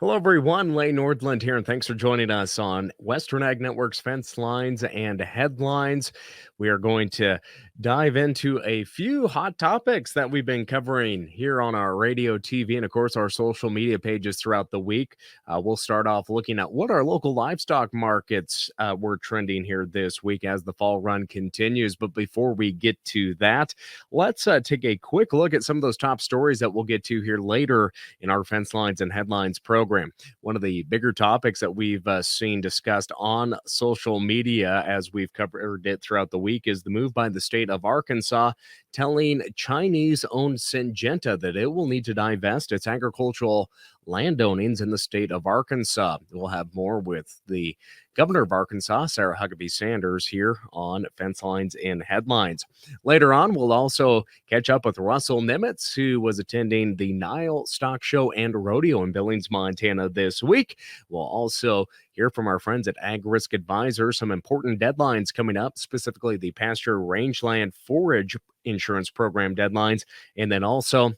Hello, everyone. Lay Nordland here, and thanks for joining us on Western Ag Network's Fence Lines and Headlines. We are going to dive into a few hot topics that we've been covering here on our radio, TV, and of course, our social media pages throughout the week. We'll start off looking at what our local livestock markets were trending here this week as the fall run continues. But before we get to that, let's take a quick look at some of those top stories that we'll get to here later in our Fence Lines and Headlines program. One of the bigger topics that we've seen discussed on social media as we've covered it throughout the week is the move by the state of Arkansas telling Chinese-owned Syngenta that it will need to divest its agricultural landownings in the state of Arkansas. We'll have more with the governor of Arkansas, Sarah Huckabee Sanders, here on Fence Lines and Headlines. Later on, we'll also catch up with Russell Nimitz, who was attending the NILE Stockshow and Rodeo in Billings, Montana this week. We'll also hear from our friends at Ag Risk Advisor, some important deadlines coming up, specifically the pasture rangeland forage insurance program deadlines, and then also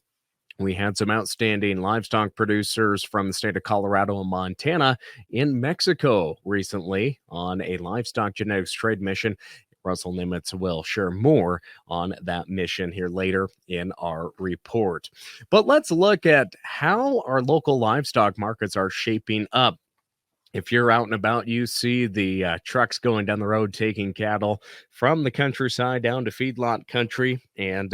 we had some outstanding livestock producers from the state of Colorado and Montana in Mexico recently on a livestock genetics trade mission. Russell Nimitz will share more on that mission here later in our report. But let's look at how our local livestock markets are shaping up. If you're out and about, you see the trucks going down the road taking cattle from the countryside down to feedlot country, and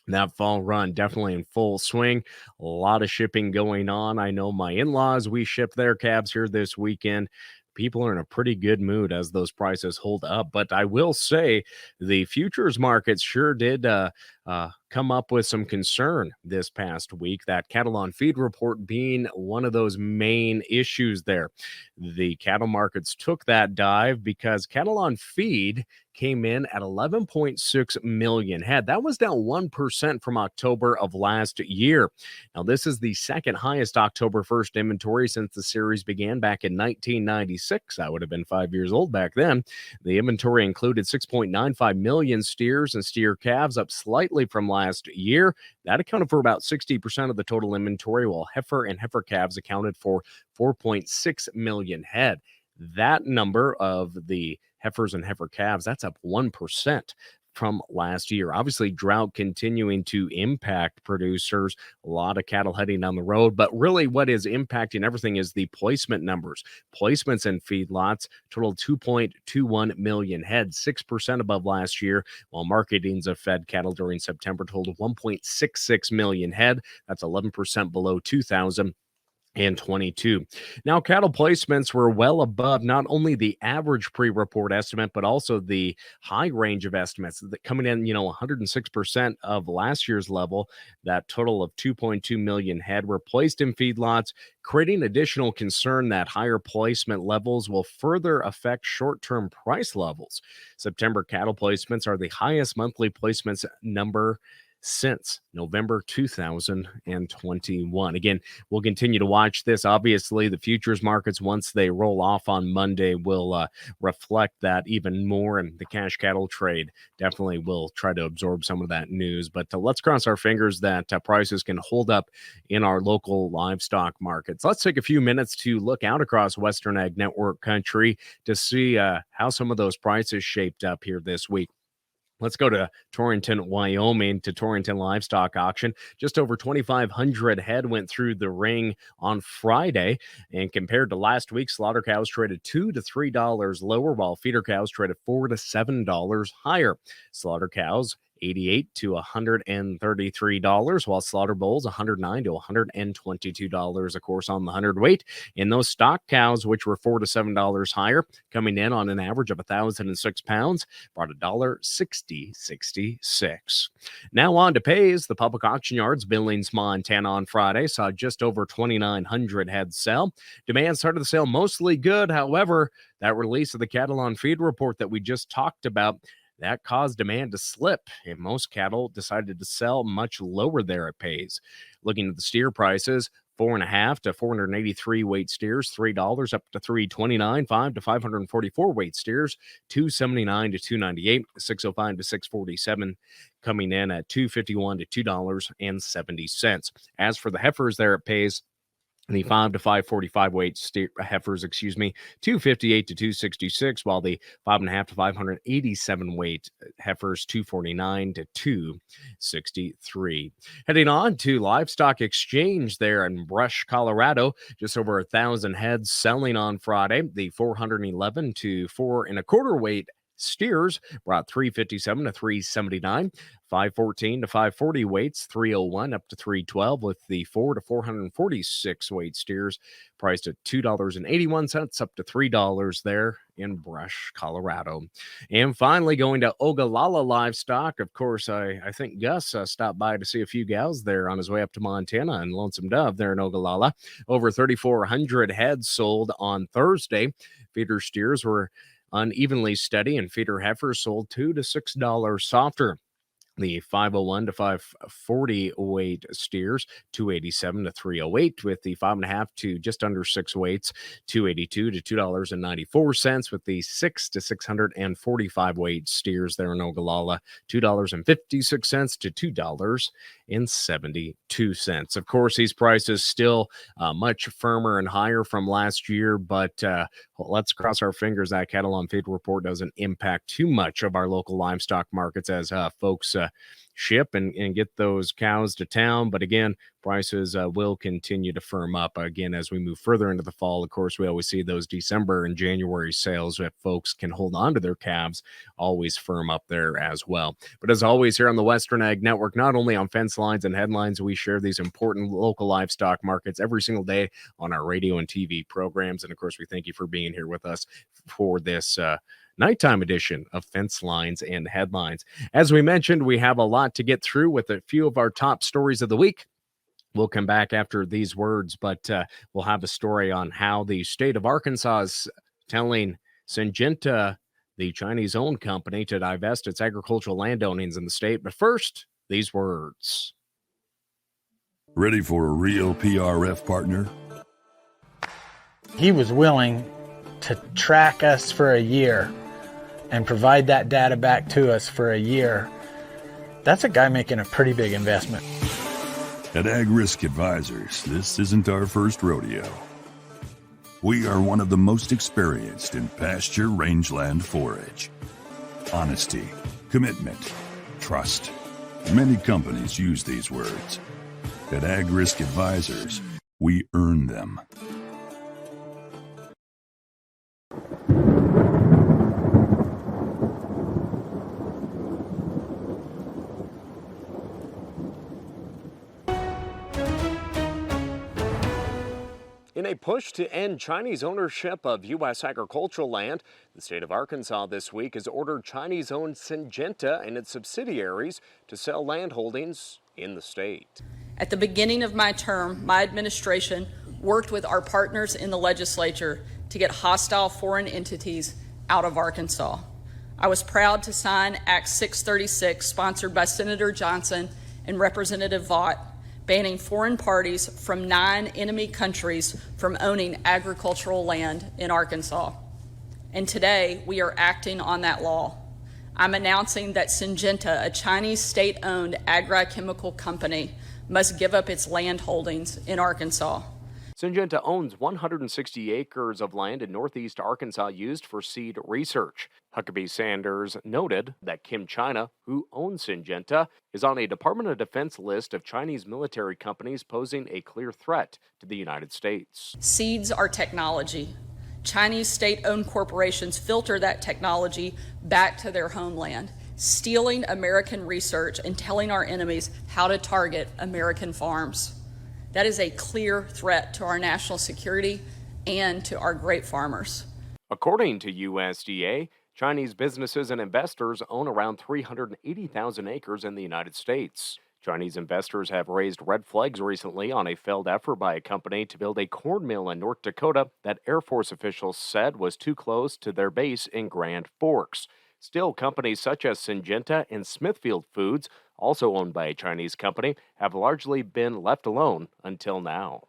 that fall run definitely in full swing. A lot of shipping going on. I know my in-laws, we shipped their calves here this weekend. People are in a pretty good mood as those prices hold up. But I will say the futures markets sure did come up with some concern this past week, that cattle on feed report being one of those main issues there. The cattle markets took that dive because cattle on feed came in at 11.6 million head. That was down 1% from October of last year. Now, this is the second highest October 1st inventory since the series began back in 1996. I would have been 5 years old back then. The inventory included 6.95 million steers and steer calves, up slightly from last year. That accounted for about 60% of the total inventory, while heifer and heifer calves accounted for 4.6 million head. That number of the heifers and heifer calves, that's up 1% from last year. Obviously, drought continuing to impact producers, a lot of cattle heading down the road, but really what is impacting everything is the placement numbers. Placements in feedlots totaled 2.21 million head, 6% above last year, while marketings of fed cattle during September totaled 1.66 million head. That's 11% below 2022. Now, cattle placements were well above not only the average pre-report estimate, but also the high range of estimates that coming in, 106% of last year's level. That total of 2.2 million head were placed in feedlots, creating additional concern that higher placement levels will further affect short-term price levels. September cattle placements are the highest monthly placements number since November 2021. Again, we'll continue to watch this. Obviously, the futures markets, once they roll off on Monday, will reflect that even more, and the cash cattle trade definitely will try to absorb some of that news. But let's cross our fingers that prices can hold up in our local livestock markets. Let's take a few minutes to look out across Western Ag Network country to see how some of those prices shaped up here this week. Let's go to Torrington, Wyoming, to Torrington Livestock Auction. Just over 2,500 head went through the ring on Friday. And compared to last week, slaughter cows traded $2 to $3 lower, while feeder cows traded $4 to $7 higher. Slaughter cows $88 to $133, while slaughter bulls $109 to $122, of course, on the hundredweight. And those stock cows, which were $4 to $7 higher, coming in on an average of 1,006 pounds, brought $1.6066. Now on to pays. The public auction yards, Billings, Montana, on Friday saw just over 2,900 head sell. Demand started the sale mostly good. However, that release of the cattle on feed report that we just talked about, that caused demand to slip, and most cattle decided to sell much lower there at pays. Looking at the steer prices, 4.5 to 483 weight steers, $3 up to $329, 5 to 544 weight steers, $279 to $298, 605 to 647, coming in at $251 to $2.70. As for the heifers there at pays, The 5 to 545 weight heifers, 258 to 266, while the 5.5 to 587 weight heifers, 249 to 263. Heading on to Livestock Exchange there in Brush, Colorado, just over 1,000 heads selling on Friday. The 411 to 4.25 weight steers brought 357 to 379. 514 to 540 weights, 301 up to 312, with the 4 to 446 weight steers priced at $2.81 up to $3 there in Brush, Colorado. And finally, going to Ogallala Livestock. Of course, I think Gus stopped by to see a few gals there on his way up to Montana and Lonesome Dove there in Ogallala. Over 3,400 heads sold on Thursday. Feeder steers were unevenly steady, and feeder heifers sold $2 to $6 softer. The 501 to 540 weight steers, 287 to 308, with the 5.5 to just under 6 weights, 282 to $2.94, with the 6 to 645 weight steers there in Ogallala, $2.56 to $2.72. Of course, these prices still much firmer and higher from last year, but let's cross our fingers that cattle on feed report doesn't impact too much of our local livestock markets as folks ship and get those cows to town. But again, prices will continue to firm up again as we move further into the fall. Of course, we always see those December and January sales that folks can hold on to their calves always firm up there as well. But as always, here on the Western Ag Network, not only on Fencelines and Headlines, we share these important local livestock markets every single day on our radio and TV programs. And of course, we thank you for being here with us for this nighttime edition of Fencelines and Headlines. As we mentioned, we have a lot to get through with a few of our top stories of the week. We'll come back after these words, but we'll have a story on how the state of Arkansas is telling Syngenta, the Chinese-owned company, to divest its agricultural land ownings in the state. But first, these words. Ready for a real PRF partner? He was willing to track us for a year and provide that data back to us for a year. That's a guy making a pretty big investment. At Ag Risk Advisors, this isn't our first rodeo. We are one of the most experienced in pasture rangeland forage. Honesty, commitment, trust. Many companies use these words. At Ag Risk Advisors, we earn them. In a push to end Chinese ownership of U.S. agricultural land, the state of Arkansas this week has ordered Chinese-owned Syngenta and its subsidiaries to sell land holdings in the state. At the beginning of my term, my administration worked with our partners in the legislature to get hostile foreign entities out of Arkansas. I was proud to sign Act 636, sponsored by Senator Johnson and Representative Vaught, banning foreign parties from 9 enemy countries from owning agricultural land in Arkansas. And today, we are acting on that law. I'm announcing that Syngenta, a Chinese state-owned agrochemical company, must give up its land holdings in Arkansas. Syngenta owns 160 acres of land in northeast Arkansas used for seed research. Huckabee Sanders noted that Kim China, who owns Syngenta, is on a Department of Defense list of Chinese military companies posing a clear threat to the United States. Seeds are technology. Chinese state-owned corporations filter that technology back to their homeland, stealing American research and telling our enemies how to target American farms. That is a clear threat to our national security and to our great farmers. According to USDA, Chinese businesses and investors own around 380,000 acres in the United States. Chinese investors have raised red flags recently on a failed effort by a company to build a corn mill in North Dakota that Air Force officials said was too close to their base in Grand Forks. Still, companies such as Syngenta and Smithfield Foods, also owned by a Chinese company, have largely been left alone until now.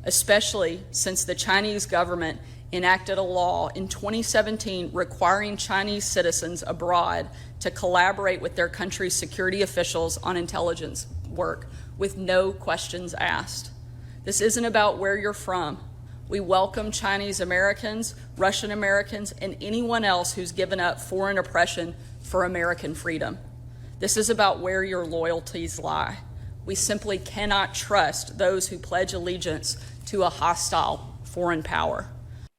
Especially since the Chinese government enacted a law in 2017 requiring Chinese citizens abroad to collaborate with their country's security officials on intelligence work with no questions asked. This isn't about where you're from. We welcome Chinese Americans, Russian Americans, and anyone else who's given up foreign oppression for American freedom. This is about where your loyalties lie. We simply cannot trust those who pledge allegiance to a hostile foreign power.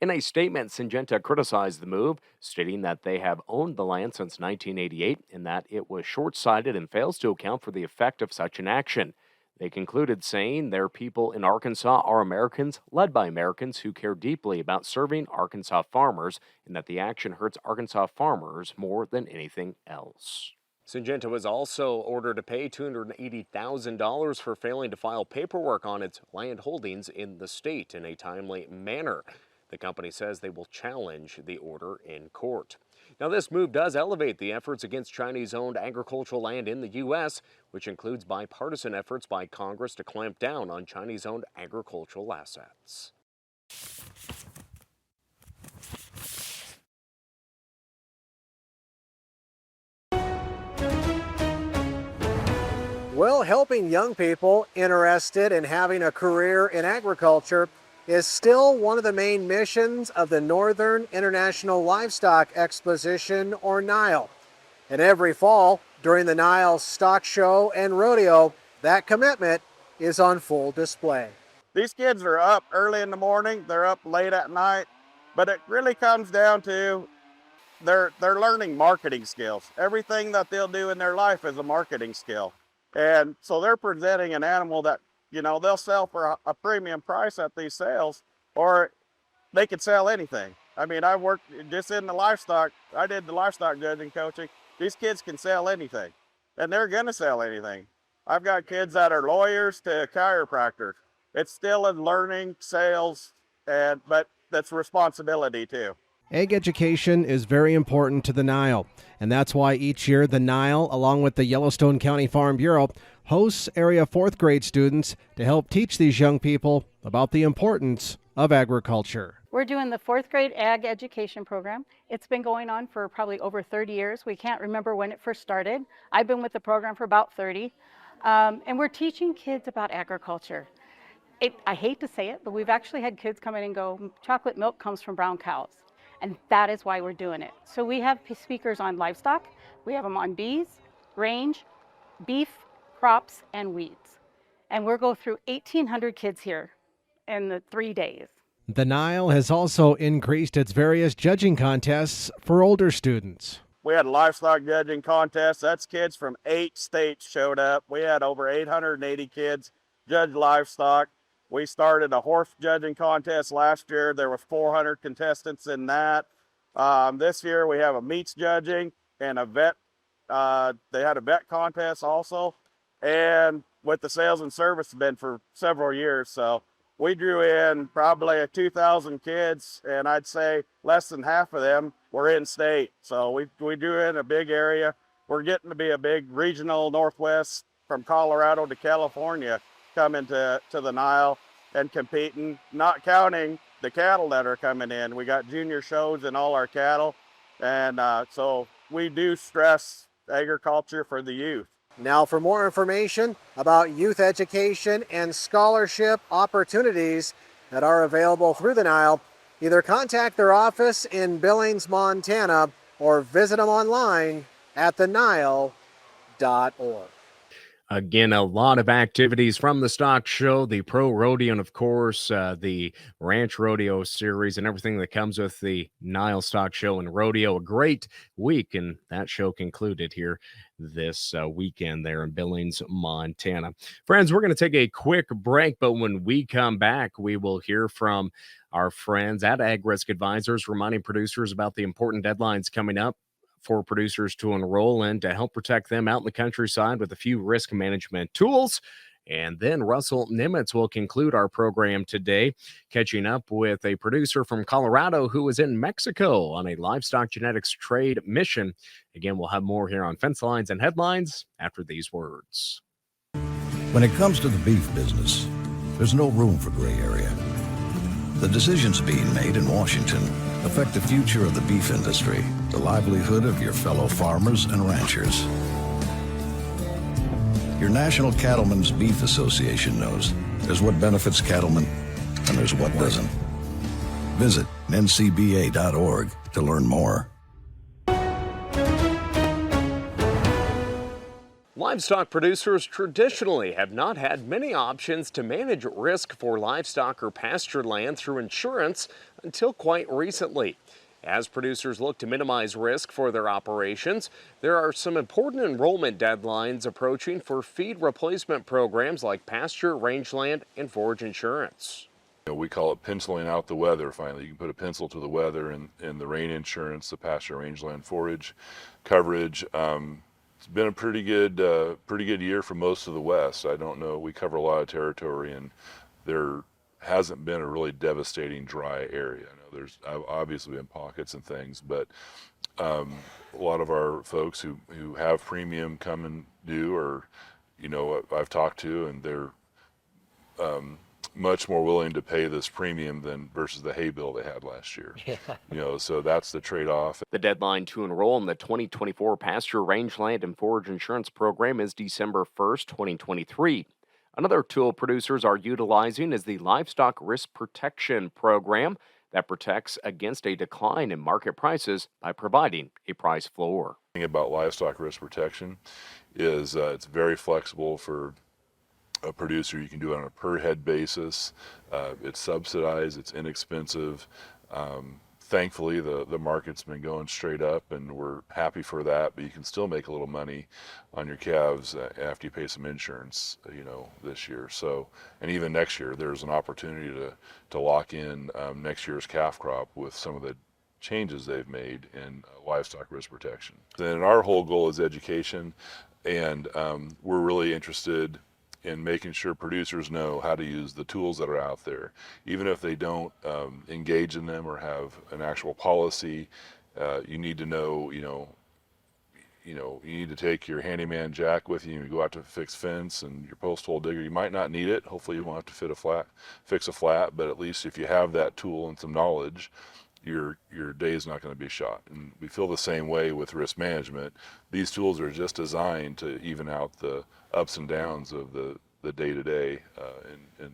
In a statement, Syngenta criticized the move, stating that they have owned the land since 1988 and that it was short-sighted and fails to account for the effect of such an action. They concluded saying their people in Arkansas are Americans led by Americans who care deeply about serving Arkansas farmers and that the action hurts Arkansas farmers more than anything else. Syngenta was also ordered to pay $280,000 for failing to file paperwork on its land holdings in the state in a timely manner. The company says they will challenge the order in court. Now, this move does elevate the efforts against Chinese-owned agricultural land in the U.S., which includes bipartisan efforts by Congress to clamp down on Chinese-owned agricultural assets. Well, helping young people interested in having a career in agriculture is still one of the main missions of the Northern International Livestock Exposition, or NILE. And every fall, during the NILE Stockshow and Rodeo, that commitment is on full display. These kids are up early in the morning, they're up late at night, but it really comes down to they're learning marketing skills. Everything that they'll do in their life is a marketing skill. And so they're presenting an animal that, you know, they'll sell for a premium price at these sales, or they could sell anything. I mean, I worked just in the livestock. I did the livestock judging coaching. These kids can sell anything, and they're going to sell anything. I've got kids that are lawyers to chiropractors. It's still a learning, sales, but that's responsibility too. Ag education is very important to the NILE, and that's why each year the NILE, along with the Yellowstone County Farm Bureau, hosts area 4th grade students to help teach these young people about the importance of agriculture. We're doing the 4th grade ag education program. It's been going on for probably over 30 years. We can't remember when it first started. I've been with the program for about 30, and we're teaching kids about agriculture. I hate to say it, but we've actually had kids come in and go, chocolate milk comes from brown cows. And that is why we're doing it. So we have speakers on livestock, we have them on bees, range, beef, crops, and weeds. And we'll go through 1,800 kids here in the 3 days. The NILE has also increased its various judging contests for older students. We had a livestock judging contest. That's kids from 8 states showed up. We had over 880 kids judge livestock. We started a horse judging contest last year. There were 400 contestants in that. This year we have a meats judging and a vet. They had a vet contest also. And with the sales and service has been for several years. So we drew in probably 2,000 kids, and I'd say less than half of them were in state. So we drew in a big area. We're getting to be a big regional Northwest from Colorado to California coming to the NILE and competing, not counting the cattle that are coming in. We got junior shows in all our cattle, and so we do stress agriculture for the youth. Now, for more information about youth education and scholarship opportunities that are available through the NILE, either contact their office in Billings, Montana, or visit them online at thenile.org. Again, a lot of activities from the stock show, the pro rodeo, and of course, the ranch rodeo series and everything that comes with the NILE stock show and rodeo. A great week, and that show concluded here this weekend there in Billings, Montana. Friends, we're going to take a quick break, but when we come back, we will hear from our friends at Ag Risk Advisors, reminding producers about the important deadlines coming up for producers to enroll in to help protect them out in the countryside with a few risk management tools. And then Russell Nimitz will conclude our program today, catching up with a producer from Colorado who is in Mexico on a livestock genetics trade mission. Again, we'll have more here on Fencelines and Headlines after these words. When it comes to the beef business, there's no room for gray area. The decisions being made in Washington affect the future of the beef industry, the livelihood of your fellow farmers and ranchers. Your National Cattlemen's Beef Association knows There's what benefits cattlemen, and there's what doesn't. Visit ncba.org to learn more. Livestock producers traditionally have not had many options to manage risk for livestock or pasture land through insurance until quite recently. As producers look to minimize risk for their operations, there are some important enrollment deadlines approaching for feed replacement programs like pasture, rangeland, and forage insurance. We call it penciling out the weather. Finally, you can put a pencil to the weather in the rain insurance, the pasture, rangeland, forage coverage. It's been a pretty good year for most of the West. I don't know. We cover a lot of territory, and there hasn't been a really devastating dry area. I know there's obviously been pockets and things, but a lot of our folks who have premium come and do, or I've talked to, and they're much more willing to pay this premium than versus the hay bill they had last year. So that's the trade-off. The deadline to enroll in the 2024 Pasture, Rangeland, and Forage Insurance Program is December 1st, 2023. Another tool producers are utilizing is the Livestock Risk Protection Program that protects against a decline in market prices by providing a price floor. The thing about livestock risk protection is it's very flexible for a producer. You can do it on a per head basis. It's subsidized, it's inexpensive. Thankfully, the market's been going straight up, and we're happy for that, but you can still make a little money on your calves after you pay some insurance, this year. So, and even next year, there's an opportunity to lock in next year's calf crop with some of the changes they've made in livestock risk protection. Then our whole goal is education, and we're really interested in making sure producers know how to use the tools that are out there, even if they don't engage in them or have an actual policy. You need to know, you need to take your handyman jack with you and go out to fix fence, and your post hole digger. You might not need it. Hopefully, you won't have to fix a flat, but at least if you have that tool and some knowledge, your day is not going to be shot. And we feel the same way with risk management. These tools are just designed to even out the ups and downs of the day-to-day in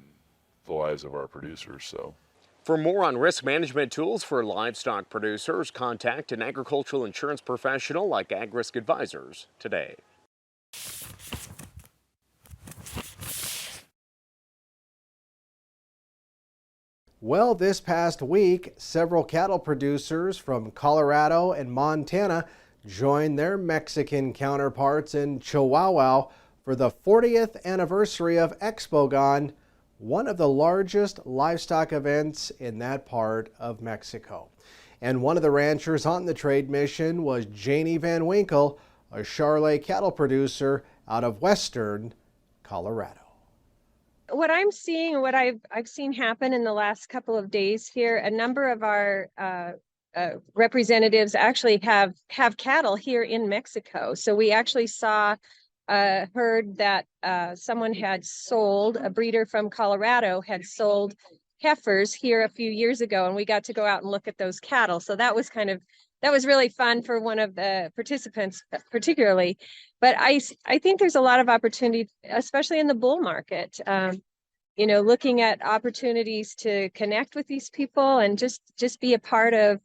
the lives of our producers. So, for more on risk management tools for livestock producers, contact an agricultural insurance professional like Ag Risk Advisors today. Well, this past week, several cattle producers from Colorado and Montana joined their Mexican counterparts in Chihuahua for the 40th anniversary of Expogon, one of the largest livestock events in that part of Mexico. And one of the ranchers on the trade mission was Janie Van Winkle, a Charolais cattle producer out of western Colorado. What I'm seeing, what I've seen happen in the last couple of days here, a number of our representatives actually have cattle here in Mexico. So we actually heard that someone had sold, a breeder from Colorado had sold heifers here a few years ago, and we got to go out and look at those cattle. So that was really fun for one of the participants particularly. But I think there's a lot of opportunity, especially in the bull market, looking at opportunities to connect with these people and just be a part of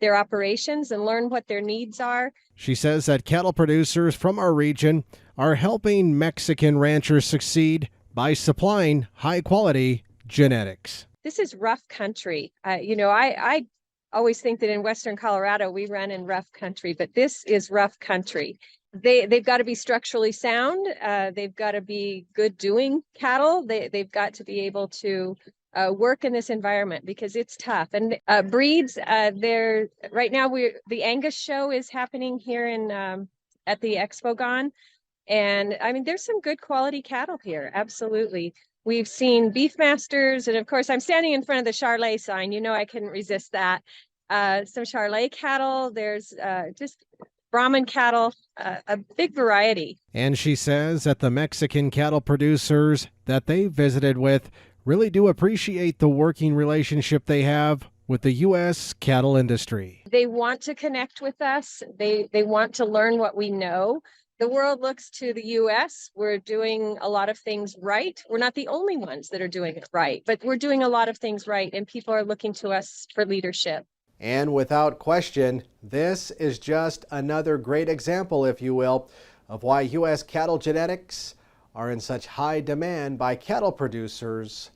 their operations and learn what their needs are. She says that cattle producers from our region are helping Mexican ranchers succeed by supplying high-quality genetics. This is rough country. I always think that in Western Colorado, we run in rough country, but this is rough country. They've got to be structurally sound. They've got to be good doing cattle. They've got to be able to work in this environment because it's tough. And breeds, right now the Angus show is happening here at the Expogon. And I mean, there's some good quality cattle here. Absolutely. We've seen Beefmasters, and of course I'm standing in front of the Charolais sign. I couldn't resist that. Some Charolais cattle. There's just Brahman cattle, a big variety. And she says that the Mexican cattle producers that they visited with really do appreciate the working relationship they have with the U.S. cattle industry. They want to connect with us. They want to learn what we know. The world looks to the US. We're doing a lot of things right. We're not the only ones that are doing it right, but we're doing a lot of things right, and people are looking to us for leadership. And without question, this is just another great example, if you will, of why U.S. cattle genetics are in such high demand by cattle producers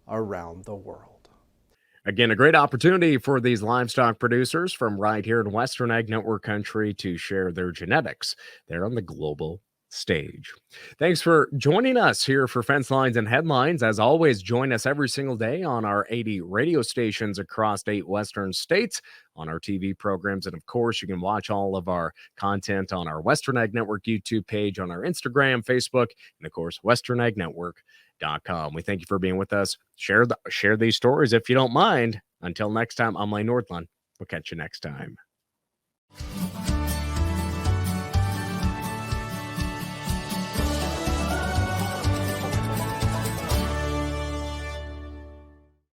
around the world. Again, a great opportunity for these livestock producers from right here in Western Ag Network country to share their genetics there on the global stage. Thanks for joining us here for Fencelines and Headlines. As always, join us every single day on our 80 radio stations across 8 Western states, on our TV programs. And of course, you can watch all of our content on our Western Ag Network YouTube page, on our Instagram, Facebook, and of course, westernagnetwork.com. We thank you for being with us. Share these stories if you don't mind. Until next time, I'm Lane Nordlund. We'll catch you next time.